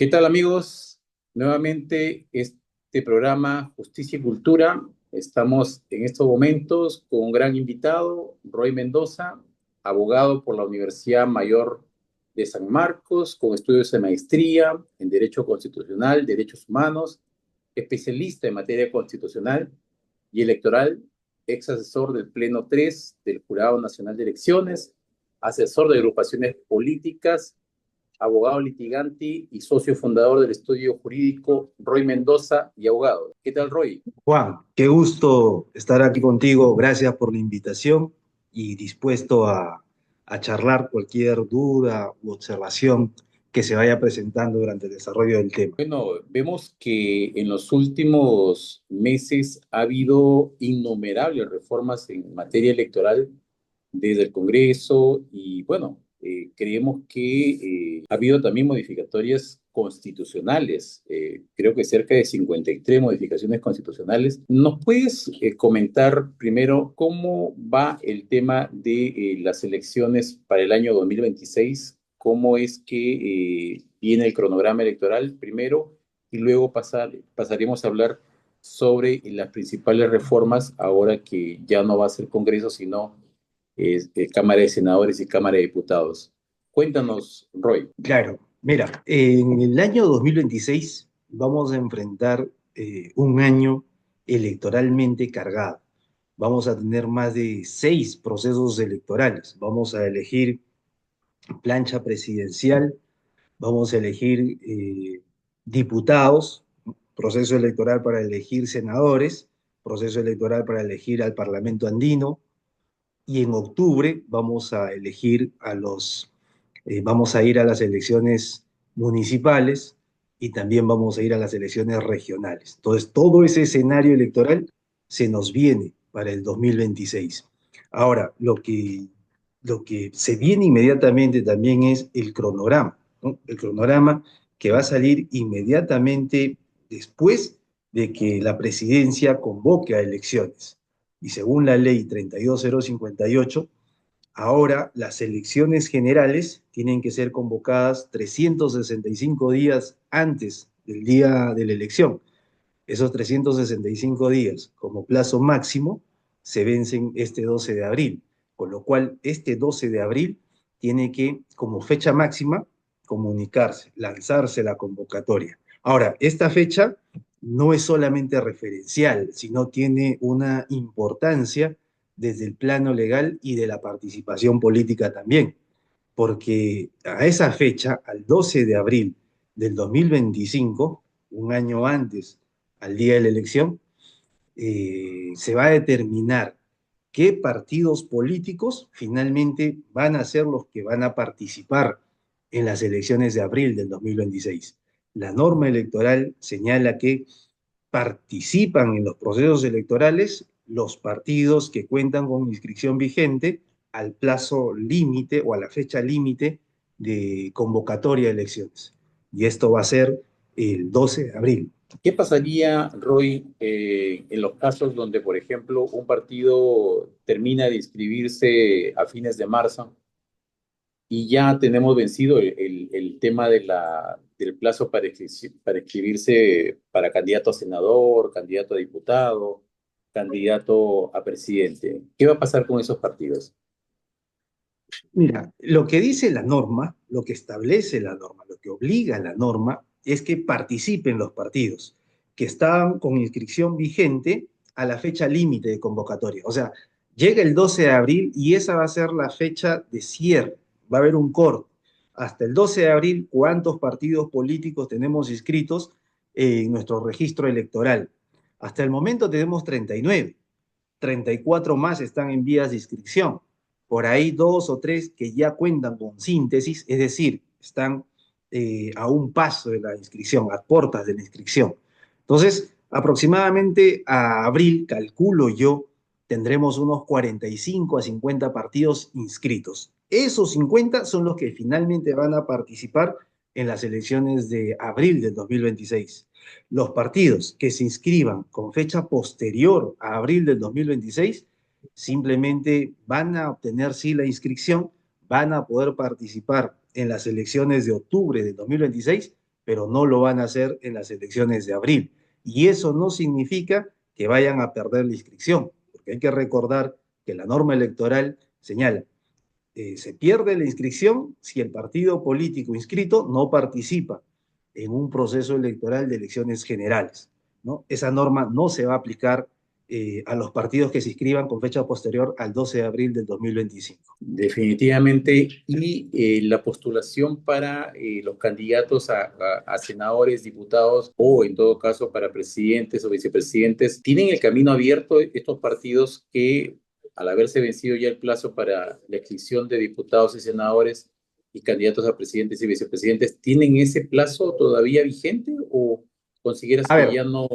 ¿Qué tal, amigos? Nuevamente este programa Justicia y Cultura. Estamos en estos momentos con un gran invitado, Roy Mendoza, abogado por la Universidad Mayor de San Marcos, con estudios de maestría en Derecho Constitucional, Derechos Humanos, especialista en materia constitucional y electoral, ex asesor del Pleno 3 del Jurado Nacional de Elecciones, asesor de agrupaciones políticas, abogado litigante y socio fundador del estudio jurídico Roy Mendoza y abogado. ¿Qué tal, Roy? Juan, qué gusto estar aquí contigo. Gracias por la invitación y dispuesto a charlar cualquier duda u observación que se vaya presentando durante el desarrollo del tema. Bueno, vemos que en los últimos meses ha habido innumerables reformas en materia electoral desde el Congreso y bueno, creemos que ha habido también modificatorias constitucionales, creo que cerca de 53 modificaciones constitucionales. ¿Nos puedes comentar primero cómo va el tema de las elecciones para el año 2026? ¿Cómo es que viene el cronograma electoral primero y luego pasaremos a hablar sobre las principales reformas ahora que ya no va a ser Congreso, sino Cámara de Senadores y Cámara de Diputados? Cuéntanos, Roy. Claro, mira, en el año 2026 vamos a enfrentar un año electoralmente cargado. Vamos a tener más de 6 procesos electorales. Vamos a elegir plancha presidencial. Vamos a elegir diputados, proceso electoral para elegir senadores, proceso electoral para elegir al Parlamento andino, y en octubre vamos a elegir vamos a ir a las elecciones municipales y también vamos a ir a las elecciones regionales. Entonces, todo ese escenario electoral se nos viene para el 2026. Ahora, lo que se viene inmediatamente también es el cronograma, ¿no? El cronograma que va a salir inmediatamente después de que la presidencia convoque a elecciones. Y según la ley 32058, ahora las elecciones generales tienen que ser convocadas 365 días antes del día de la elección. Esos 365 días como plazo máximo se vencen este 12 de abril, con lo cual este 12 de abril tiene que, como fecha máxima, comunicarse, lanzarse la convocatoria. Ahora, esta fecha no es solamente referencial, sino tiene una importancia desde el plano legal y de la participación política también, porque a esa fecha, al 12 de abril del 2025, un año antes al día de la elección, se va a determinar qué partidos políticos finalmente van a ser los que van a participar en las elecciones de abril del 2026. La norma electoral señala que participan en los procesos electorales los partidos que cuentan con inscripción vigente al plazo límite o a la fecha límite de convocatoria de elecciones. Y esto va a ser el 12 de abril. ¿Qué pasaría, Roy, en los casos donde, por ejemplo, un partido termina de inscribirse a fines de marzo y ya tenemos vencido el tema del plazo para inscribirse para candidato a senador, candidato a diputado, candidato a presidente? ¿Qué va a pasar con esos partidos? Mira, lo que dice la norma, lo que establece la norma, lo que obliga a la norma es que participen los partidos que estaban con inscripción vigente a la fecha límite de convocatoria. O sea, llega el 12 de abril y esa va a ser la fecha de cierre. Va a haber un corte. Hasta el 12 de abril, ¿cuántos partidos políticos tenemos inscritos en nuestro registro electoral? Hasta el momento tenemos 39. 34 más están en vías de inscripción. Por ahí dos o tres que ya cuentan con síntesis, es decir, están a un paso de la inscripción, a puertas de la inscripción. Entonces, aproximadamente a abril, calculo yo, tendremos unos 45 a 50 partidos inscritos. Esos 50 son los que finalmente van a participar en las elecciones de abril del 2026. Los partidos que se inscriban con fecha posterior a abril del 2026 simplemente van a obtener sí la inscripción, van a poder participar en las elecciones de octubre del 2026, pero no lo van a hacer en las elecciones de abril. Y eso no significa que vayan a perder la inscripción, porque hay que recordar que la norma electoral señala, se pierde la inscripción si el partido político inscrito no participa en un proceso electoral de elecciones generales, ¿no? Esa norma no se va a aplicar a los partidos que se inscriban con fecha posterior al 12 de abril del 2025. Definitivamente, y la postulación para los candidatos a senadores, diputados o en todo caso para presidentes o vicepresidentes, ¿tienen el camino abierto estos partidos que al haberse vencido ya el plazo para la elección de diputados y senadores y candidatos a presidentes y vicepresidentes, tienen ese plazo todavía vigente o consideras A que ver, ya no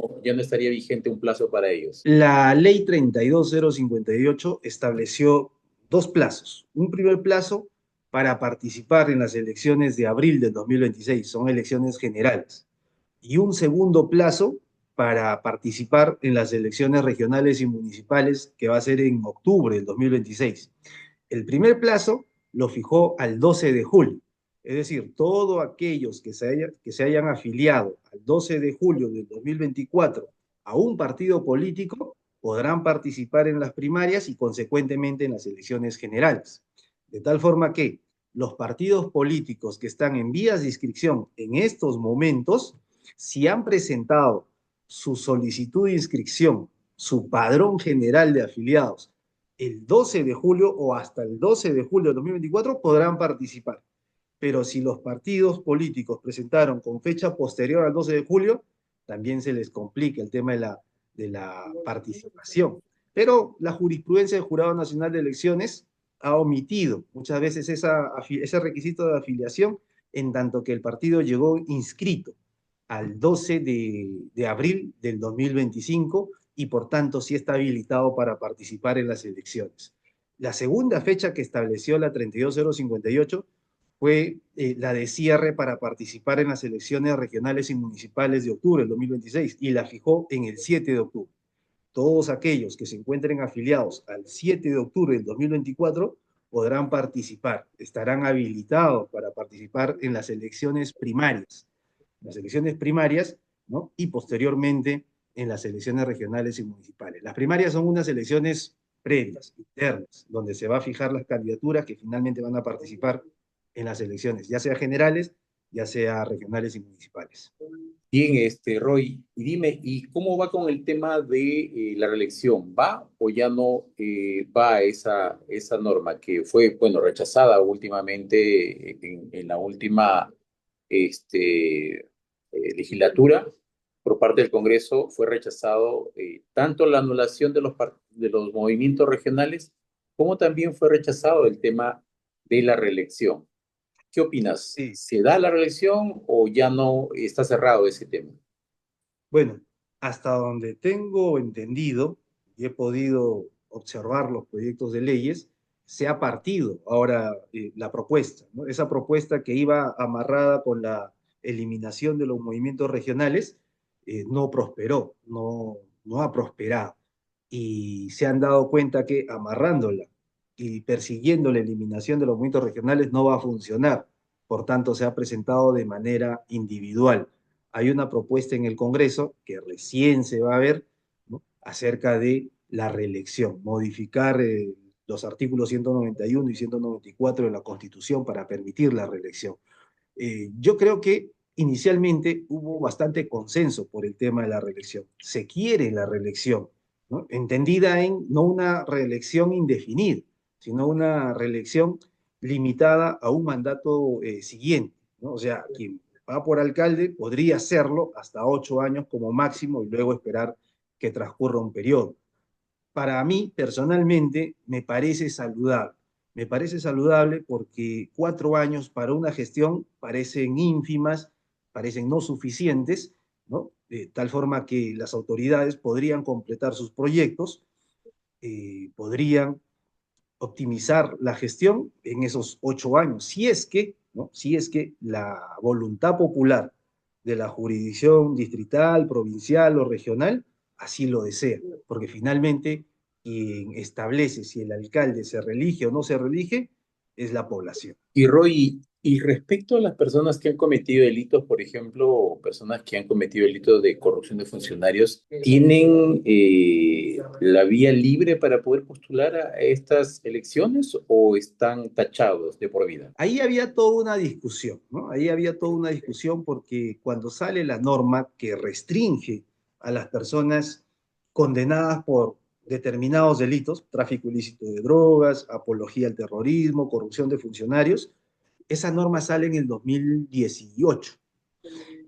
estaría vigente un plazo para ellos? la ley 32058 estableció dos plazos. Un primer plazo para participar en las elecciones de abril del 2026, son elecciones generales. Y un segundo plazo para participar en las elecciones regionales y municipales, que va a ser en octubre del 2026. El primer plazo lo fijó al 12 de julio, es decir, todos aquellos que se hayan afiliado al 12 de julio del 2024 a un partido político podrán participar en las primarias y consecuentemente en las elecciones generales. De tal forma que los partidos políticos que están en vías de inscripción en estos momentos, si han presentado su solicitud de inscripción, su padrón general de afiliados, el 12 de julio o hasta el 12 de julio de 2024 podrán participar. Pero si los partidos políticos presentaron con fecha posterior al 12 de julio, también se les complica el tema de la participación. Pero la jurisprudencia del Jurado Nacional de Elecciones ha omitido muchas veces ese requisito de afiliación, en tanto que el partido llegó inscrito al 12 de abril del 2025 y por tanto sí está habilitado para participar en las elecciones. La segunda fecha que estableció la 32058 fue la de cierre para participar en las elecciones regionales y municipales de octubre del 2026 y la fijó en el 7 de octubre. Todos aquellos que se encuentren afiliados al 7 de octubre del 2024 podrán participar, estarán habilitados para participar en las elecciones primarias, ¿no? Y posteriormente en las elecciones regionales y municipales. Las primarias son unas elecciones previas, internas, donde se va a fijar las candidaturas que finalmente van a participar en las elecciones, ya sea generales, ya sea regionales y municipales. Bien, Roy, y dime, ¿y cómo va con el tema de la reelección? ¿Va o ya no va esa norma que fue, bueno, rechazada últimamente en la última legislatura por parte del Congreso? Fue rechazado tanto la anulación de de los movimientos regionales como también fue rechazado el tema de la reelección. ¿Qué opinas? Sí, ¿Se da la reelección o ya no está cerrado ese tema? bueno, hasta donde tengo entendido y he podido observar los proyectos de leyes, se ha partido ahora la propuesta, ¿no? Esa propuesta que iba amarrada con la eliminación de los movimientos regionales no prosperó, no ha prosperado. Y se han dado cuenta que amarrándola y persiguiendo la eliminación de los movimientos regionales no va a funcionar. Por tanto, se ha presentado de manera individual. Hay una propuesta en el Congreso que recién se va a ver, ¿no? Acerca de la reelección, modificar los artículos 191 y 194 de la Constitución para permitir la reelección. Yo creo que inicialmente hubo bastante consenso por el tema de la reelección. Se quiere la reelección, ¿no? Entendida en no una reelección indefinida, sino una reelección limitada a un mandato siguiente, ¿no? O sea, quien va por alcalde podría hacerlo hasta 8 años como máximo y luego esperar que transcurra un periodo. Para mí, personalmente, me parece saludable. Me parece saludable porque 4 años para una gestión parecen ínfimas, parecen no suficientes, ¿no? De tal forma que las autoridades podrían completar sus proyectos, podrían optimizar la gestión en esos 8 años, si es que, ¿no? Si es que la voluntad popular de la jurisdicción distrital, provincial o regional así lo desea, porque finalmente quien establece si el alcalde se reelige o no se reelige es la población. Y Roy, Y respecto a las personas que han cometido delitos, por ejemplo, o personas que han cometido delitos de corrupción de funcionarios, ¿tienen la vía libre para poder postular a estas elecciones o están tachados de por vida? Ahí había toda una discusión, ¿no? Ahí había toda una discusión porque cuando sale la norma que restringe a las personas condenadas por determinados delitos, tráfico ilícito de drogas, apología al terrorismo, corrupción de funcionarios, esa norma sale en el 2018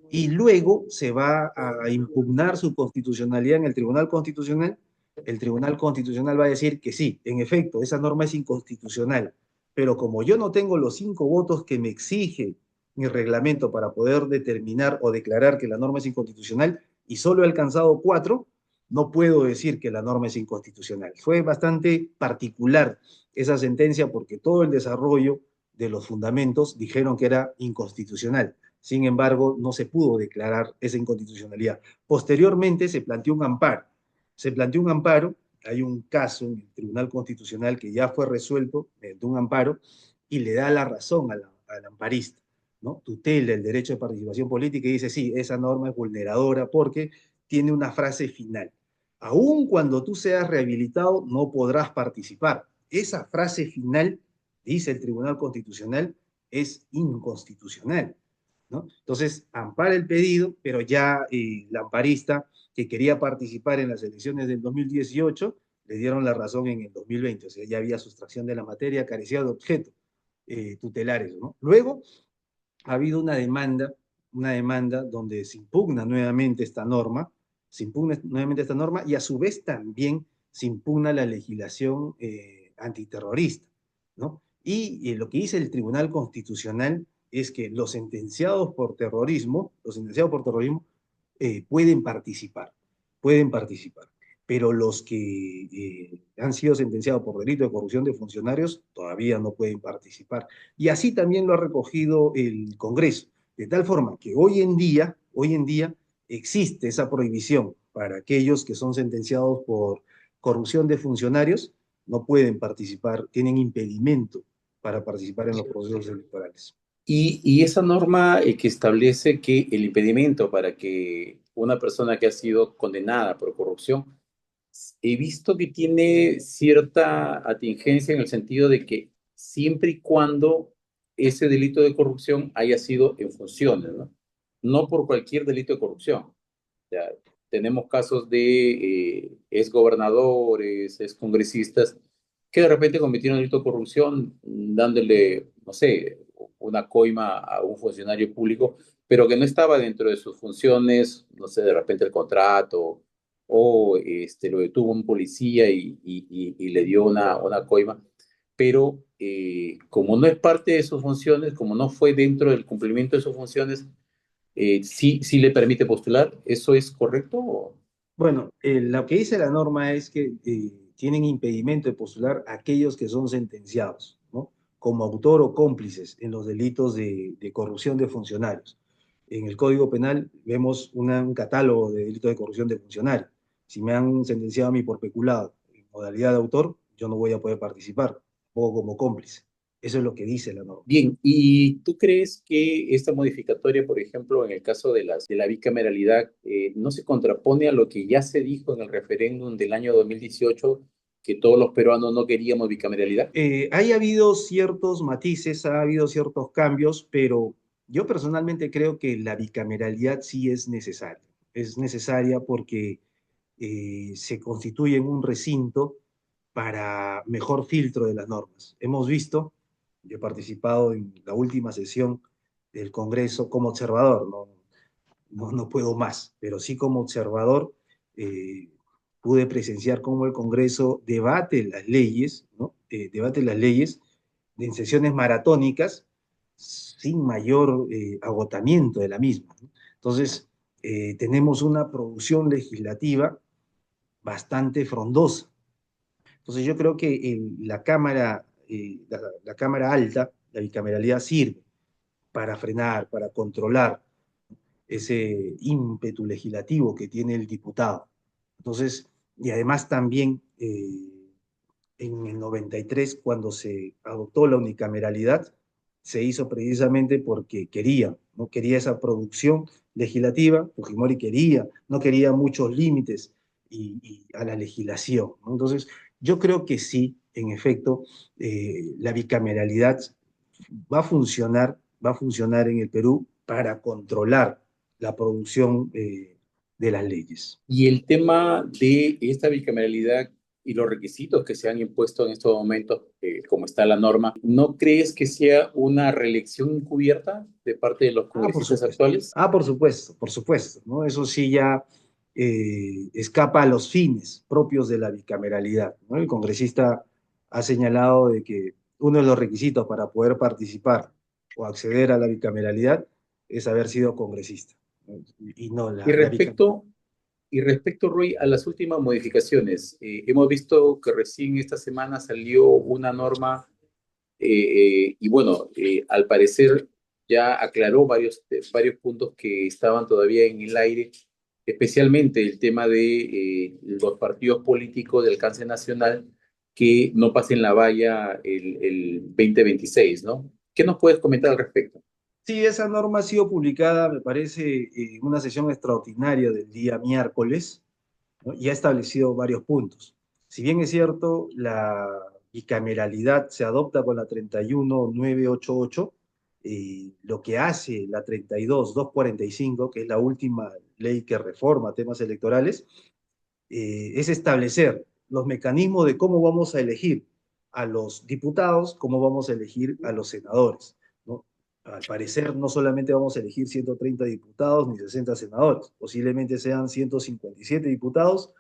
y luego se va a impugnar su constitucionalidad en el Tribunal Constitucional. El Tribunal Constitucional va a decir que sí, en efecto, esa norma es inconstitucional, pero como yo no tengo los 5 votos que me exige mi reglamento para poder determinar o declarar que la norma es inconstitucional y solo he alcanzado 4, no puedo decir que la norma es inconstitucional. Fue bastante particular esa sentencia porque todo el desarrollo de los fundamentos dijeron que era inconstitucional. Sin embargo, no se pudo declarar esa inconstitucionalidad. Posteriormente se planteó un amparo. Se planteó un amparo, hay un caso en el Tribunal Constitucional que ya fue resuelto de un amparo y le da la razón al amparista, ¿no? Tutela el derecho de participación política y dice, sí, esa norma es vulneradora porque tiene una frase final. Aun cuando tú seas rehabilitado, no podrás participar. Esa frase final, dice el Tribunal Constitucional, es inconstitucional, ¿no? Entonces, ampara el pedido, pero ya la amparista que quería participar en las elecciones del 2018 le dieron la razón en el 2020, o sea, ya había sustracción de la materia, carecía de objeto tutelares, ¿no? Luego ha habido una demanda donde se impugna nuevamente esta norma, se impugna nuevamente esta norma y a su vez también se impugna la legislación antiterrorista, ¿no? Y lo que dice el Tribunal Constitucional es que los sentenciados por terrorismo pueden participar, pero los que han sido sentenciados por delito de corrupción de funcionarios todavía no pueden participar. Y así también lo ha recogido el Congreso, de tal forma que hoy en día existe esa prohibición para aquellos que son sentenciados por corrupción de funcionarios, no pueden participar, tienen impedimento para participar en los procesos electorales. Y esa norma que establece que el impedimento para que una persona que ha sido condenada por corrupción, he visto que tiene cierta atingencia en el sentido de que siempre y cuando ese delito de corrupción haya sido en funciones, ¿no? No por cualquier delito de corrupción. Ya, tenemos casos de exgobernadores, excongresistas, que de repente cometieron delito de corrupción dándole, no sé, una coima a un funcionario público, pero que no estaba dentro de sus funciones, no sé, de repente el contrato, o lo detuvo un policía y le dio una coima, pero como no es parte de sus funciones, como no fue dentro del cumplimiento de sus funciones, sí le permite postular. ¿Eso es correcto? Bueno, lo que dice la norma es que tienen impedimento de postular aquellos que son sentenciados, ¿no? Como autor o cómplices en los delitos de corrupción de funcionarios. En el Código Penal vemos un catálogo de delitos de corrupción de funcionarios. Si me han sentenciado a mí por peculado en modalidad de autor, yo no voy a poder participar, o como cómplice. Eso es lo que dice la norma. Bien, ¿y tú crees que esta modificatoria, por ejemplo, en el caso de la bicameralidad, no se contrapone a lo que ya se dijo en el referéndum del año 2018, que todos los peruanos no queríamos bicameralidad? Ha habido ciertos matices, ha habido ciertos cambios, pero yo personalmente creo que la bicameralidad sí es necesaria. Es necesaria porque se constituye en un recinto para mejor filtro de las normas. Hemos visto, yo he participado en la última sesión del Congreso como observador, no puedo más, pero sí como observador eh, pude presenciar cómo el Congreso debate las leyes, ¿no? Debate las leyes en sesiones maratónicas sin mayor agotamiento de la misma, ¿no? Entonces, tenemos una producción legislativa bastante frondosa. Entonces, yo creo que la Cámara Alta, la bicameralidad sirve para frenar, para controlar ese ímpetu legislativo que tiene el diputado. Entonces, y además también en el 93, cuando se adoptó la unicameralidad, se hizo precisamente porque quería, ¿no? Quería esa producción legislativa, Fujimori quería, no quería muchos límites a la legislación, ¿no? Entonces, yo creo que sí, en efecto, la bicameralidad va a funcionar en el Perú para controlar la producción de las leyes. Y el tema de esta bicameralidad y los requisitos que se han impuesto en estos momentos, como está la norma, ¿no crees que sea una reelección encubierta de parte de los Ah, por congresistas supuesto. actuales? Ah, por supuesto, ¿no? Eso sí ya escapa a los fines propios de la bicameralidad, ¿no? El congresista ha señalado de que uno de los requisitos para poder participar o acceder a la bicameralidad es haber sido congresista, ¿no? Y no Y la bicameralidad. respecto, y respecto, Roy, a las últimas modificaciones, hemos visto que recién esta semana salió una norma y bueno, al parecer ya aclaró varios puntos que estaban todavía en el aire, especialmente el tema de los partidos políticos de alcance nacional que no pasen la valla el 2026, ¿no? ¿Qué nos puedes comentar al respecto? Sí, esa norma ha sido publicada, me parece, en una sesión extraordinaria del día miércoles, ¿no? Y ha establecido varios puntos. Si bien es cierto, la bicameralidad se adopta con la 31988, lo que hace la 32245, que es la última ley que reforma temas electorales, es establecer los mecanismos de cómo vamos a elegir a los diputados, cómo vamos a elegir a los senadores, ¿no? Al parecer, no solamente vamos a elegir 130 diputados ni 60 senadores, posiblemente sean 157 diputados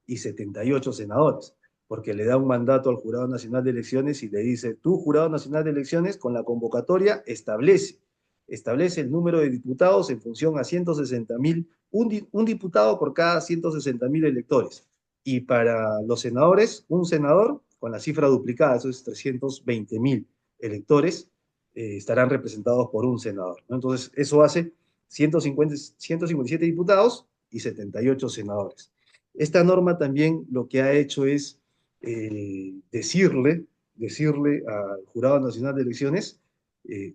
y 78 senadores, porque le da un mandato al Jurado Nacional de Elecciones y le dice, tú, Jurado Nacional de Elecciones, con la convocatoria establece el número de diputados en función a 160.000, un diputado por cada 160.000 electores. Y para los senadores, un senador con la cifra duplicada, eso es 320.000 electores, estarán representados por un senador, ¿no? Entonces, eso hace 157 diputados y 78 senadores. Esta norma también lo que ha hecho es decirle al Jurado Nacional de Elecciones,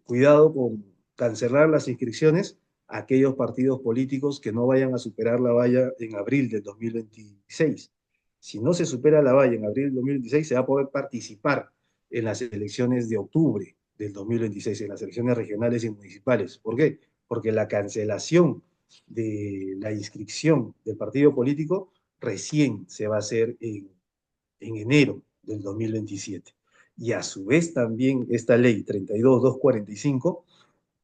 cuidado con cancelar las inscripciones a aquellos partidos políticos que no vayan a superar la valla en abril del 2026. Si no se supera la valla en abril del 2026, se va a poder participar en las elecciones de octubre del 2026, en las elecciones regionales y municipales. ¿Por qué? Porque la cancelación de la inscripción del partido político recién se va a hacer en enero del 2027. Y a su vez también esta ley 32245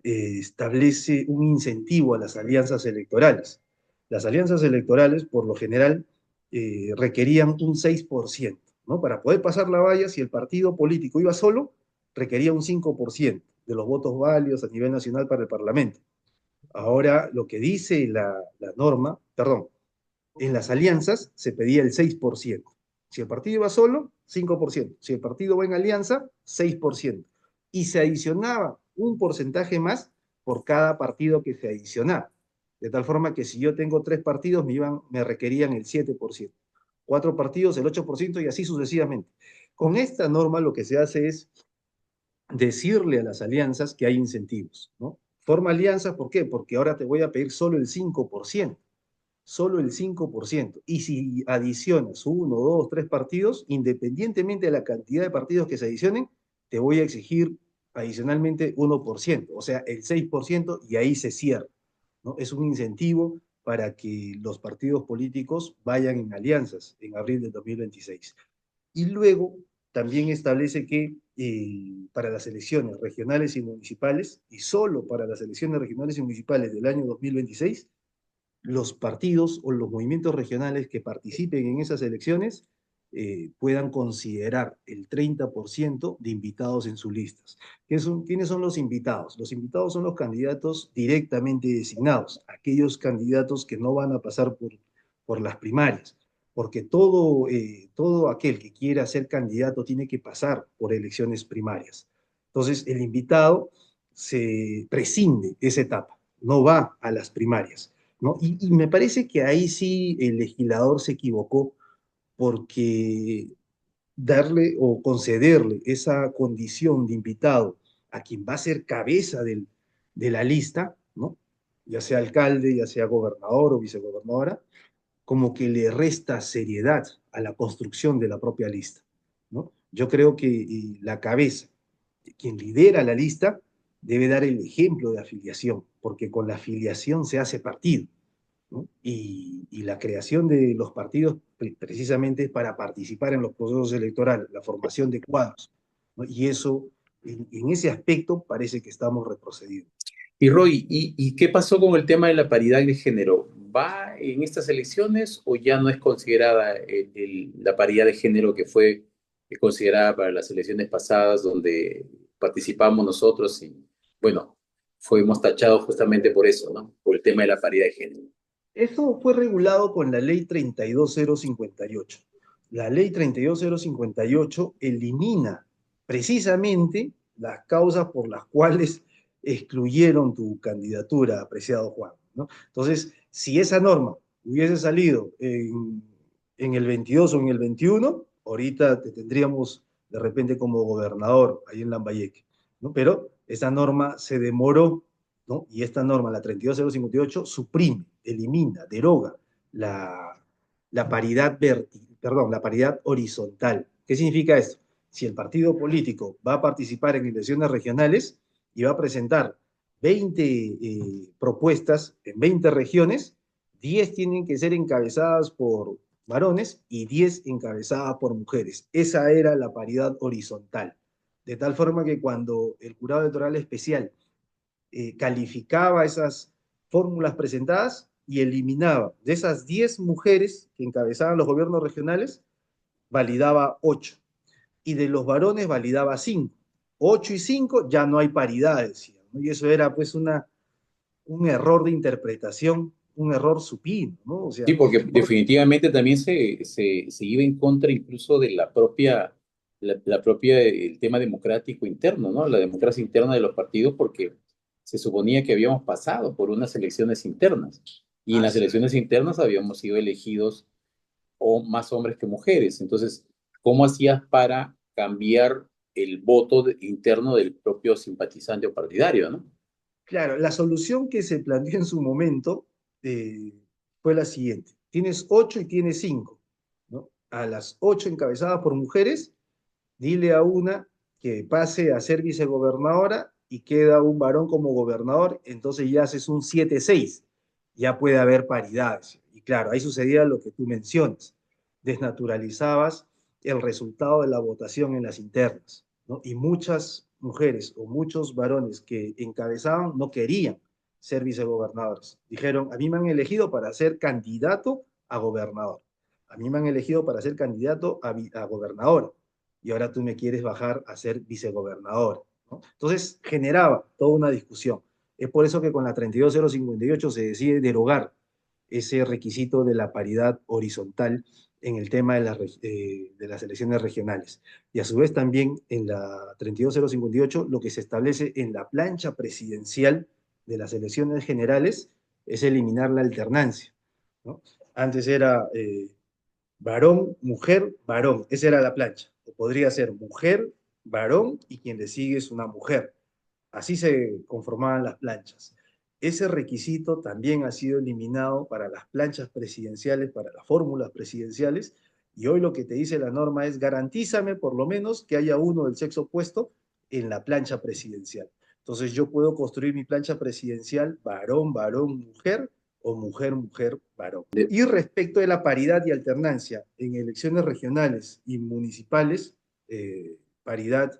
establece un incentivo a las alianzas electorales. Las alianzas electorales, por lo general, requerían un 6%, ¿no? Para poder pasar la valla, si el partido político iba solo, requería un 5% de los votos válidos a nivel nacional para el Parlamento. Ahora, lo que dice la norma, perdón, en las alianzas se pedía el 6%. Si el partido iba solo, 5%. Si el partido va en alianza, 6%. Y se adicionaba un porcentaje más por cada partido que se adicionaba. De tal forma que si yo tengo 3 partidos, me requerían el 7%. 4 partidos, el 8% y así sucesivamente. Con esta norma lo que se hace es decirle a las alianzas que hay incentivos, ¿no? Forma alianzas, ¿por qué? Porque ahora te voy a pedir solo el 5%. Y si adicionas uno, dos, 3 partidos, independientemente de la cantidad de partidos que se adicionen, te voy a exigir adicionalmente 1%, o sea, el 6%, y ahí se cierra, ¿no? Es un incentivo para que los partidos políticos vayan en alianzas en abril de 2026. Y luego también establece que para las elecciones regionales y municipales, y solo para las elecciones regionales y municipales del año 2026, los partidos o los movimientos regionales que participen en esas elecciones puedan considerar el 30% de invitados en sus listas. ¿Quiénes son los invitados? Los invitados son los candidatos directamente designados, aquellos candidatos que no van a pasar por las primarias, porque todo aquel que quiera ser candidato tiene que pasar por elecciones primarias. Entonces, el invitado se prescinde esa etapa, no va a las primarias, ¿no? Y me parece que ahí sí el legislador se equivocó porque darle o concederle esa condición de invitado a quien va a ser cabeza de la lista, ¿no? Ya sea alcalde, ya sea gobernador o vicegobernadora, como que le resta seriedad a la construcción de la propia lista, ¿no? Yo creo que la cabeza, quien lidera la lista, debe dar el ejemplo de afiliación, porque con la afiliación se hace partido, ¿no? Y la creación de los partidos precisamente es para participar en los procesos electorales, la formación de cuadros, ¿no? Y eso, en ese aspecto, parece que estamos retrocediendo. Y Roy, ¿y qué pasó con el tema de la paridad de género? ¿Va en estas elecciones o ya no es considerada la paridad de género que fue considerada para las elecciones pasadas donde participamos nosotros y, bueno, fuimos tachados justamente por eso, ¿no? Por el tema de la paridad de género. Eso fue regulado con la ley 32058. La ley 32058 elimina precisamente las causas por las cuales excluyeron tu candidatura, apreciado Juan, ¿no? Entonces, si esa norma hubiese salido en el 22 o en el 21, ahorita te tendríamos de repente como gobernador ahí en Lambayeque, ¿no? Pero esa norma se demoró, ¿no? Y esta norma, la 32058, suprime, elimina, deroga la, la paridad perdón, la paridad horizontal. ¿Qué significa esto? Si el partido político va a participar en elecciones regionales y va a presentar 20 propuestas en 20 regiones, 10 tienen que ser encabezadas por varones y 10 encabezadas por mujeres. Esa era la paridad horizontal. De tal forma que cuando el jurado electoral especial calificaba esas fórmulas presentadas y eliminaba de esas 10 mujeres que encabezaban los gobiernos regionales, validaba 8. Y de los varones validaba 5. 8 y 5 ya no hay paridad, decían, ¿no? Y eso era pues un error de interpretación, un error supino, ¿no? O Sí, sea, porque no, definitivamente también se iba en contra incluso de la propia, el tema democrático interno, ¿no? La democracia interna de los partidos, porque se suponía que habíamos pasado por unas elecciones internas. Y en las así, elecciones internas habíamos sido elegidos o más hombres que mujeres. Entonces, ¿cómo hacías para cambiar el voto interno del propio simpatizante o partidario, ¿no? claro, la solución que se planteó en su momento eh, fue la siguiente. Tienes 8 y tienes 5, ¿no? A las 8 encabezadas por mujeres, dile a una que pase a ser vicegobernadora y queda un varón como gobernador, entonces ya haces un 7-6, ya puede haber paridades. Y claro, ahí sucedía lo que tú mencionas, desnaturalizabas el resultado de la votación en las internas, ¿no? Y muchas mujeres o muchos varones que encabezaban no querían ser vicegobernadores. Dijeron, a mí me han elegido para ser candidato a gobernador, a mí me han elegido para ser candidato a gobernador y ahora tú me quieres bajar a ser vicegobernador, ¿no? Entonces generaba toda una discusión. Es por eso que con la 32058 se decide derogar ese requisito de la paridad horizontal en el tema de las elecciones regionales. Y a su vez también en la 32058 lo que se establece en la plancha presidencial de las elecciones generales es eliminar la alternancia, ¿no? Antes era varón, mujer, varón. Esa era la plancha. O podría ser mujer, varón y quien le sigue es una mujer. Así se conformaban las planchas. Ese requisito también ha sido eliminado para las planchas presidenciales, para las fórmulas presidenciales, y hoy lo que te dice la norma es garantízame por lo menos que haya uno del sexo opuesto en la plancha presidencial. Entonces yo puedo construir mi plancha presidencial varón, varón, mujer o mujer, mujer, varón. Y respecto de la paridad y alternancia en elecciones regionales y municipales, paridad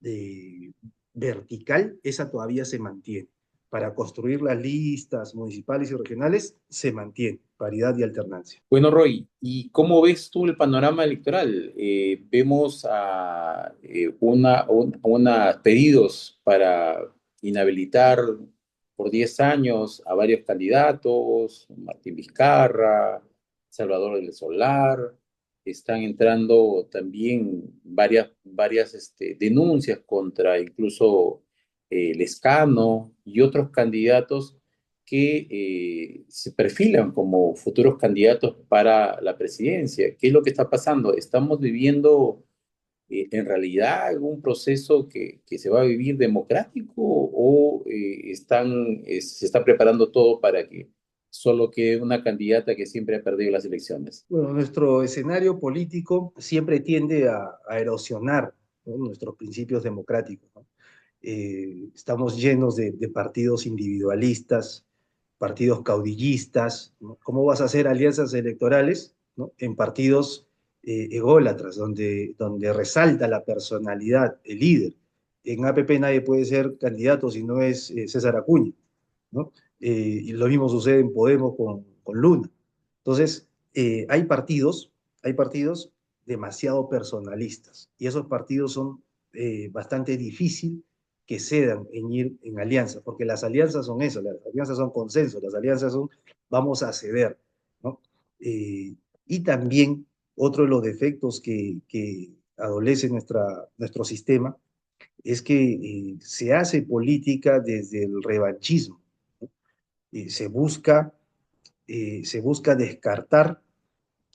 de vertical, esa todavía se mantiene. Para construir las listas municipales y regionales, se mantiene paridad y alternancia. Bueno, Roy, ¿y cómo ves tú el panorama electoral? Vemos pedidos para inhabilitar por 10 años a varios candidatos, Martín Vizcarra, Salvador del Solar. Están entrando también varias denuncias contra incluso Lescano y otros candidatos que se perfilan como futuros candidatos para la presidencia. ¿Qué es lo que está pasando? Estamos viviendo en realidad un proceso que se va a vivir democrático o se está preparando todo para que solo quede una candidata que siempre ha perdido las elecciones? Bueno, nuestro escenario político siempre tiende a erosionar, ¿no?, nuestros principios democráticos, ¿no? Estamos llenos de partidos individualistas, partidos caudillistas, ¿no? ¿Cómo vas a hacer alianzas electorales, ¿no?, en partidos ególatras, donde resalta la personalidad, el líder? En APP nadie puede ser candidato si no es César Acuña, ¿no? Y lo mismo sucede en Podemos con Luna. Entonces, hay partidos demasiado personalistas y esos partidos son bastante difícil que cedan en ir en alianza, porque las alianzas son eso, las alianzas son consensos, las alianzas son vamos a ceder, ¿no? Y también otro de los defectos que adolece nuestro sistema es que se hace política desde el revanchismo, ¿no? Se busca, se busca descartar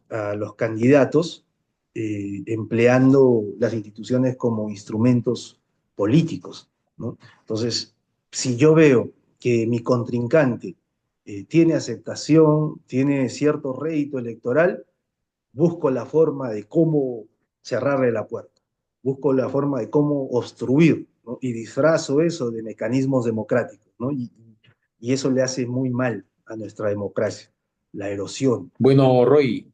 a los candidatos empleando las instituciones como instrumentos políticos, ¿no? Entonces, si yo veo que mi contrincante tiene aceptación, tiene cierto rédito electoral, busco la forma de cómo cerrarle la puerta, busco la forma de cómo obstruir, ¿no? Y disfrazo eso de mecanismos democráticos, ¿no? Y eso le hace muy mal a nuestra democracia, la erosión. Bueno, Roy,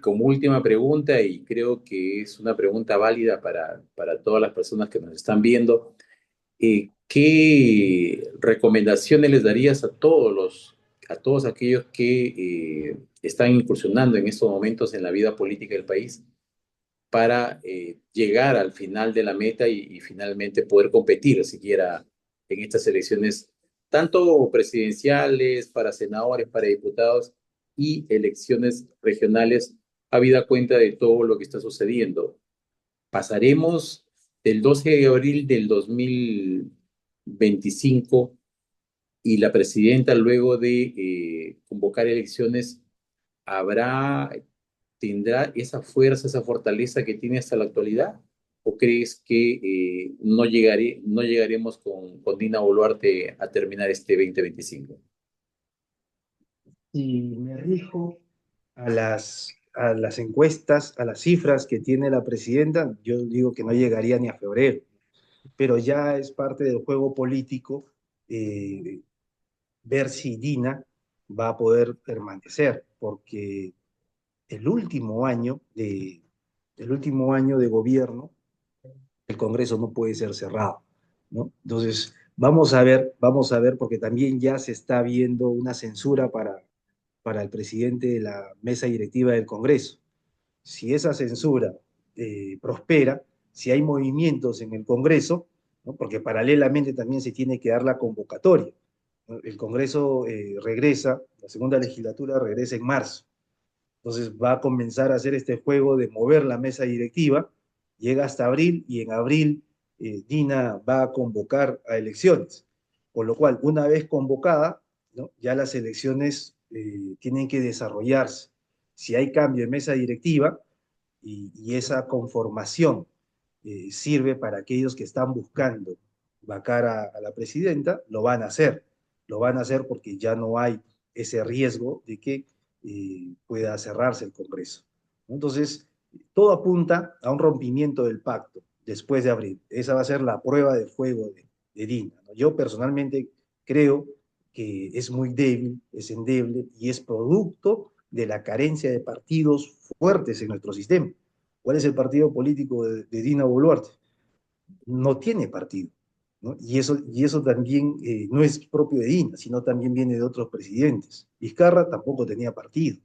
como última pregunta, y creo que es una pregunta válida para todas las personas que nos están viendo, ¿qué recomendaciones les darías a todos aquellos que están incursionando en estos momentos en la vida política del país para llegar al final de la meta y finalmente poder competir siquiera en estas elecciones, tanto presidenciales, para senadores, para diputados y elecciones regionales, habida cuenta de todo lo que está sucediendo? Pasaremos del 12 de abril del 2025 y la presidenta, luego de convocar elecciones, habrá, tendrá esa fuerza, esa fortaleza que tiene hasta la actualidad? ¿O crees que no llegaremos con Dina Boluarte a terminar este 2025? Si me rijo a las encuestas, a las cifras que tiene la presidenta, yo digo que no llegaría ni a febrero, pero ya es parte del juego político eh, ver si Dina va a poder permanecer, porque el último año de, el último año de gobierno, el Congreso no puede ser cerrado, ¿no? Entonces, vamos a ver, porque también ya se está viendo una censura para el presidente de la mesa directiva del Congreso. Si esa censura prospera, si hay movimientos en el Congreso, ¿no?, porque paralelamente también se tiene que dar la convocatoria, ¿no? El Congreso regresa, la segunda legislatura regresa en marzo. Entonces va a comenzar a hacer este juego de mover la mesa directiva, llega hasta abril y en abril Dina va a convocar a elecciones. Por lo cual, una vez convocada, ¿no?, ya las elecciones tienen que desarrollarse. Si hay cambio en mesa directiva y esa conformación sirve para aquellos que están buscando vacar a la presidenta, lo van a hacer. Lo van a hacer porque ya no hay ese riesgo de que pueda cerrarse el Congreso. Entonces, todo apunta a un rompimiento del pacto después de abril. Esa va a ser la prueba de fuego de Dina, ¿no? Yo personalmente creo que es muy débil, es endeble y es producto de la carencia de partidos fuertes en nuestro sistema. ¿Cuál es el partido político de Dina Boluarte? No tiene partido, ¿no? Y eso también no es propio de Dina, sino también viene de otros presidentes. Vizcarra tampoco tenía partido,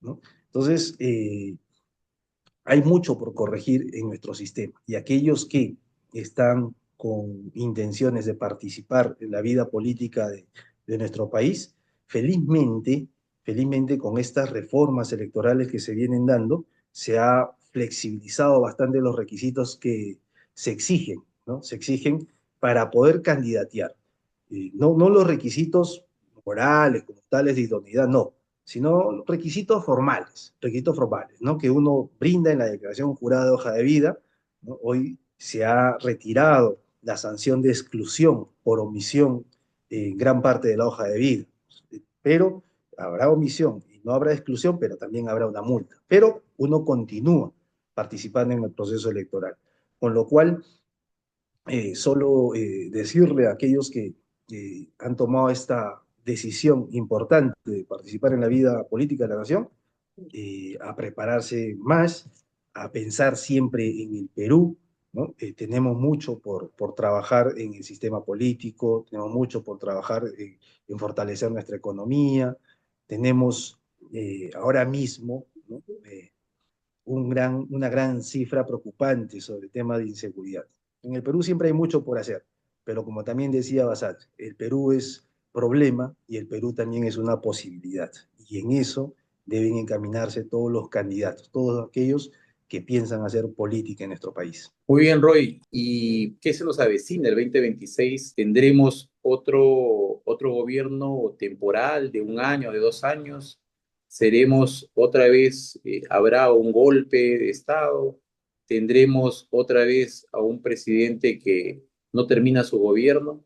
¿no? Entonces, hay mucho por corregir en nuestro sistema y aquellos que están con intenciones de participar en la vida política de nuestro país, felizmente, felizmente con estas reformas electorales que se vienen dando, se ha flexibilizado bastante los requisitos que se exigen, ¿no? Se exigen para poder candidatear. No los requisitos morales como tales de idoneidad, no, sino requisitos formales, ¿no?, que uno brinda en la declaración jurada de hoja de vida ¿no? Hoy se ha retirado la sanción de exclusión por omisión en gran parte de la hoja de vida, pero habrá omisión y no habrá exclusión, pero también habrá una multa. Pero uno continúa participando en el proceso electoral, con lo cual solo decirle a aquellos que han tomado esta decisión importante de participar en la vida política de la nación, a prepararse más, a pensar siempre en el Perú, ¿no? Tenemos mucho por trabajar en el sistema político, tenemos mucho por trabajar en fortalecer nuestra economía, tenemos ahora mismo, ¿no? Una gran cifra preocupante sobre el tema de inseguridad. En el Perú siempre hay mucho por hacer, pero como también decía Basal, el Perú es problema y el Perú también es una posibilidad. Y en eso deben encaminarse todos los candidatos, todos aquellos que piensan hacer política en nuestro país. Muy bien, Roy. ¿Y qué se nos avecina el 2026? ¿Tendremos otro gobierno temporal de un año, de 2 años? ¿Seremos otra vez, habrá un golpe de Estado? ¿Tendremos otra vez a un presidente que no termina su gobierno?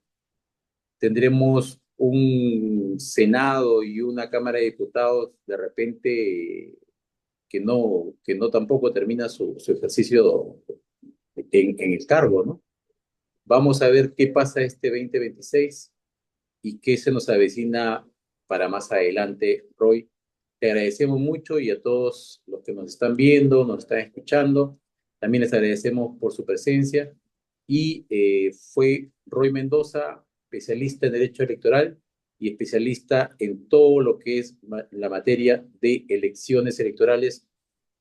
¿Tendremos un Senado y una Cámara de Diputados de repente que no tampoco termina su ejercicio en el cargo, ¿no? Vamos a ver qué pasa este 2026 y qué se nos avecina para más adelante, Roy. Te agradecemos mucho y a todos los que nos están viendo, nos están escuchando, también les agradecemos por su presencia. Y fue Roy Mendoza, especialista en Derecho Electoral y especialista en todo lo que es la materia de elecciones electorales.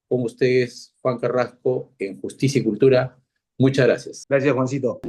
Con ustedes, Juan Carrasco, en Justicia y Cultura. Muchas gracias. Gracias, Juancito.